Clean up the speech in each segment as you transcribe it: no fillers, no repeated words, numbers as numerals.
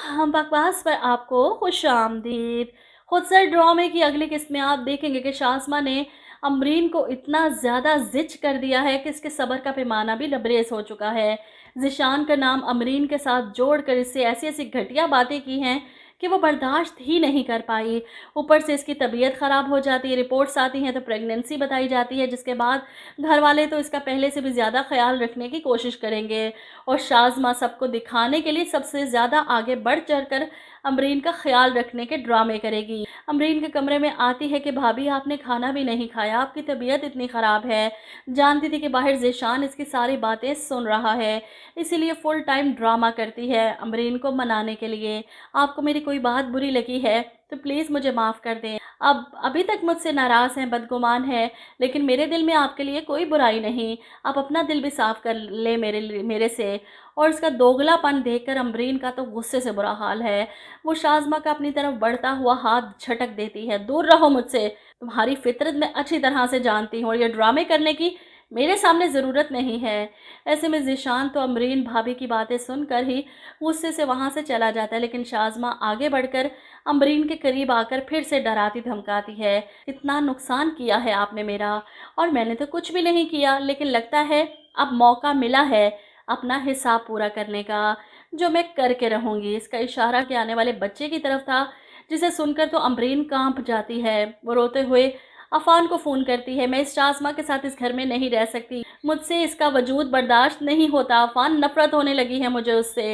हम बकवास पर आपको खुशामदीद। खुदसर ड्रामे की अगली किस्त में आप देखेंगे कि शाज़मा ने अमरीन को इतना ज़्यादा ज़िच कर दिया है कि इसके सब्र का पैमाना भी लबरेज हो चुका है। ज़िशान का नाम अमरीन के साथ जोड़कर इससे ऐसी-ऐसी घटिया बातें की हैं कि वो बर्दाश्त ही नहीं कर पाई। ऊपर से इसकी तबीयत ख़राब हो जाती है, रिपोर्ट्स आती हैं तो प्रेगनेंसी बताई जाती है, जिसके बाद घर वाले तो इसका पहले से भी ज़्यादा ख़्याल रखने की कोशिश करेंगे और शाज़मा सबको दिखाने के लिए सबसे ज़्यादा आगे बढ़ चढ़कर अमरीन का ख़्याल रखने के ड्रामे करेगी। अमरीन के कमरे में आती है कि भाभी आपने खाना भी नहीं खाया, आपकी तबीयत इतनी ख़राब है। जानती थी कि बाहर ज़ीशान इसकी सारी बातें सुन रहा है, इसीलिए फुल टाइम ड्रामा करती है अमरीन को मनाने के लिए। आपको मेरी कोई बात बुरी लगी है तो प्लीज़ मुझे माफ़ कर दें। अब अभी तक मुझसे नाराज़ हैं, बदगुमान हैं, लेकिन मेरे दिल में आपके लिए कोई बुराई नहीं। आप अपना दिल भी साफ़ कर ले मेरे से। और इसका दोगलापन देखकर अमरीन का तो गुस्से से बुरा हाल है। वो शाज़मा का अपनी तरफ बढ़ता हुआ हाथ झटक देती है। दूर रहो मुझसे, तुम्हारी फितरत मैं अच्छी तरह से जानती हूँ और ये ड्रामे करने की मेरे सामने ज़रूरत नहीं है। ऐसे में ज़ीशान तो अमरीन भाभी की बातें सुनकर ही गुस्से से वहाँ से चला जाता है, लेकिन शाज़मा आगे बढ़कर अमरीन के करीब आकर फिर से डराती धमकाती है। इतना नुकसान किया है आपने मेरा और मैंने तो कुछ भी नहीं किया, लेकिन लगता है अब मौका मिला है अपना हिसाब पूरा करने का, जो मैं करके रहूँगी। इसका इशारा के आने वाले बच्चे की तरफ था, जिसे सुनकर तो अमरीन कांप जाती है। वो रोते हुए अफ़ान को फ़ोन करती है, मैं इस शाज़मा के साथ इस घर में नहीं रह सकती, मुझसे इसका वजूद बर्दाश्त नहीं होता। अफ़ान, नफ़रत होने लगी है मुझे उससे।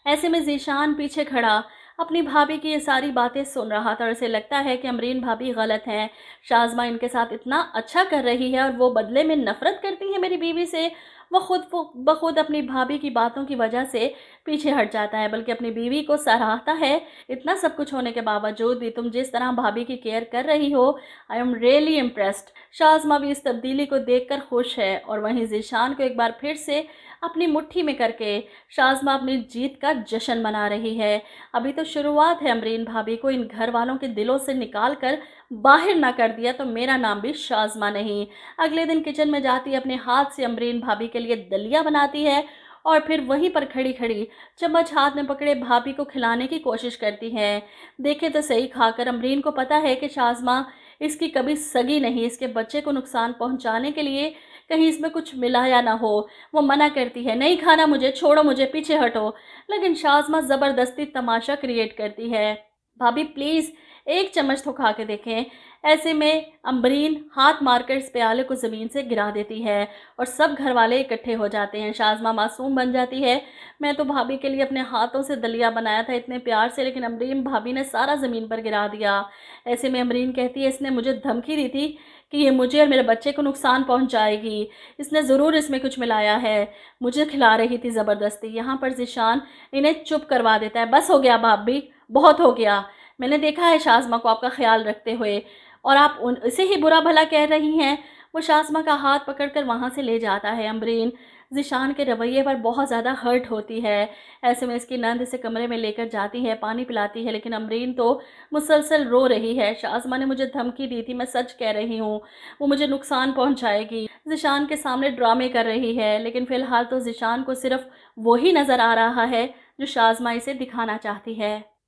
ऐसे में ज़ीशान पीछे खड़ा अपनी भाभी की ये सारी बातें सुन रहा था और उसे लगता है कि अमरीन भाभी गलत हैं। शाज़मा इनके साथ इतना अच्छा कर रही है और वो बदले में नफ़रत करती है मेरी बीवी से। वो खुद ब खुद अपनी भाभी की बातों की वजह से पीछे हट जाता है, बल्कि अपनी बीवी को सराहता है। इतना सब कुछ होने के बावजूद भी तुम जिस तरह भाभी की केयर कर रही हो, I am really impressed. Shazma भी इस तब्दीली को देखकर खुश है और वहीं ज़ीशान को एक बार फिर से अपनी मुट्ठी में करके शाज़मा अपनी जीत का जश्न मना रही है। अभी तो शुरुआत है। अमरीन भाभी को इन घर वालों के दिलों से निकाल कर बाहर ना कर दिया तो मेरा नाम भी शाज़मा नहीं। अगले दिन किचन में जाती अपने हाथ से अमरीन भाभी के लिए दलिया बनाती है और फिर वहीं पर खड़ी खड़ी चम्मच हाथ में पकड़े भाभी को खिलाने की कोशिश करती है। देखे तो सही, खाकर अमरीन को पता है कि शाज़मा इसकी कभी सगी नहीं, इसके बच्चे को नुकसान पहुंचाने के लिए कहीं इसमें कुछ मिलाया ना हो। वो मना करती है, नहीं खाना मुझे, छोड़ो मुझे, पीछे हटो। लेकिन शाज़मा ज़बरदस्ती तमाशा क्रिएट करती है, भाभी प्लीज़ एक चम्मच तो खा के देखें। ऐसे में अमरीन हाथ मारकर इस प्याले को ज़मीन से गिरा देती है और सब घर वाले इकट्ठे हो जाते हैं। शाज़मा मासूम बन जाती है, मैं तो भाभी के लिए अपने हाथों से दलिया बनाया था इतने प्यार से, लेकिन अमरीन भाभी ने सारा ज़मीन पर गिरा दिया। ऐसे में अमरीन कहती है, इसने मुझे धमकी दी थी कि ये मुझे और मेरे बच्चे को नुकसान पहुंचाएगी, इसने ज़रूर इसमें कुछ मिलाया है, मुझे खिला रही थी ज़बरदस्ती। यहाँ पर ज़ीशान इन्हें चुप करवा देता है, बस हो गया भाभी, बहुत हो गया। मैंने देखा है शाज़मा को आपका ख्याल रखते हुए और आप उसे ही बुरा भला कह रही हैं। वो शाज़मा का हाथ पकड़कर वहाँ से ले जाता है। अमरीन ज़ीशान के रवैये पर बहुत ज़्यादा हर्ट होती है। ऐसे में इसकी नंद इसे कमरे में लेकर जाती है, पानी पिलाती है, लेकिन अमरीन तो मुसलसल रो रही है। शाज़मा ने मुझे धमकी दी थी, मैं सच कह रही हूँ, वो मुझे नुकसान पहुँचाएगी। ज़ीशान के सामने ड्रामे कर रही है, लेकिन फ़िलहाल तो ज़ीशान को सिर्फ वही नज़र आ रहा है जो शाज़मा इसे दिखाना चाहती है।